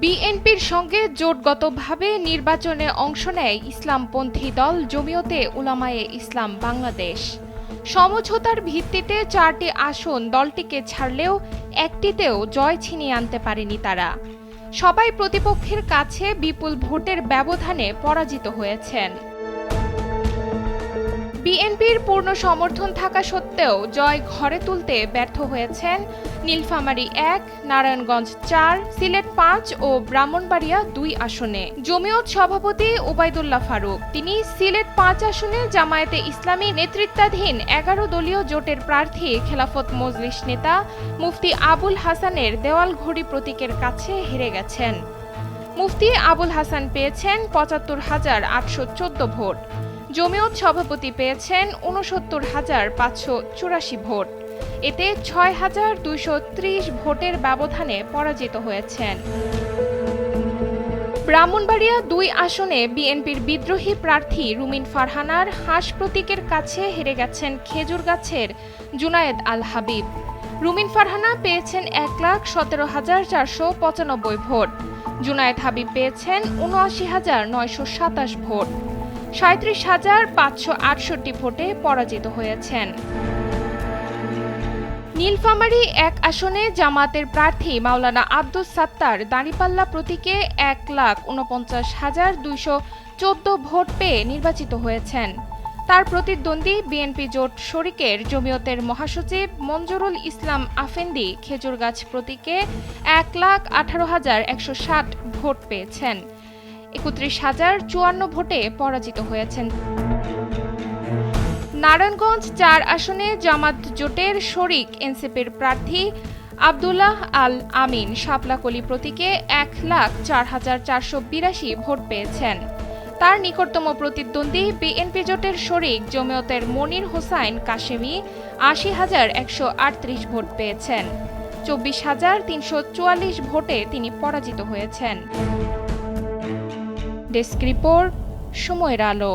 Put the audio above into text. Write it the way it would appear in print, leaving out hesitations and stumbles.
বিএনপির সঙ্গে জোটগতভাবে নির্বাচনে অংশ নেয় ইসলামপন্থী দল জমিয়তে উলামায়ে ইসলাম বাংলাদেশ। সমঝোতার ভিত্তিতে ৪টি আসন দলটিকে ছাড়লেও একটিতেও জয় ছিনিয়ে আনতে পারেনি তারা। সবাই প্রতিপক্ষের কাছে বিপুল ভোটের ব্যবধানে পরাজিত হয়েছেন। বিএনপির পূর্ণ সমর্থন থাকা সত্ত্বেও জয় ঘরে তুলতে ব্যর্থ হয়েছেন নীলফামারী ১, নারায়ণগঞ্জ ৪, সিলেট ৫ ও ব্রাহ্মণবাড়িয়া ২ আসনে। জমিয়ত সভাপতি ওবায়দুল্লাহ ফারুক তিনি সিলেট ৫ আসনে জামায়াতে ইসলামী নেতৃত্বাধীন ১১ দলীয় জোটের প্রার্থী খেলাফত মজলিস নেতা মুফতি আবুল হাসানের দেওয়াল ঘড়ি প্রতীকের কাছে হেরে গেছেন। মুফতি আবুল হাসান পেয়েছেন ৭৫,৮১৪ ভোট। জমিয়ত সভাপতি পেয়েছেন ৬৯,৫৮৪ ভোট। এতে ৬,২৩০ ভোটের ব্যবধানে পরাজিত হয়েছেন। ব্রাহ্মণবাড়িয়া ২ আসনে বিএনপির বিদ্রোহী প্রার্থী রুমিন ফারহানার হাঁস প্রতীকের কাছে হেরে গেছেন খেজুরগাছের জুনায়েদ আল হাবিব। রুমিন ফারহানা পেয়েছেন ১,১৭,৪৯৫ ভোট। জুনায়েদ হাবিব পেয়েছেন ৭৯,৯২৭ ভোট। ৩৭,৫৬৮ ভোটে পরাজিত হয়েছেন। নীলফামারী ১ আসনে জামায়াতের প্রার্থী মাওলানা আব্দুস সাত্তার দাঁড়িপাল্লা প্রতীকে ১,৪৯,২১৪ ভোট পেয়ে নির্বাচিত হয়েছেন। তার প্রতিদ্বন্দ্বী বিএনপি জোট শরিকের জমিয়তের মহাসচিব মঞ্জুরুল ইসলাম আফেন্দি খেজুরগাছ প্রতীকে ১,১৮,১৬০ ভোট পেয়েছেন। ৩১,০৫৪ ভোটে পরাজিত হয়েছেন। নারায়ণগঞ্জ ৪ আসনে জামাত জোটের শরিক এনসিপির প্রার্থী আব্দুল্লাহ আল আমিন শাপলাকলি প্রতীকে ১,০৪,৪৮২ ভোট পেয়েছেন। তার নিকটতম প্রতিদ্বন্দ্বী বিএনপি জোটের শরিক জমিয়তের মনির হোসাইন কাশেমি ৮০,১৩৮ ভোট পেয়েছেন। ২৪,৩৪৪ ভোটে তিনি পরাজিত হয়েছেন। ডেস্ক রিপোর্ট, সময়ের আলো।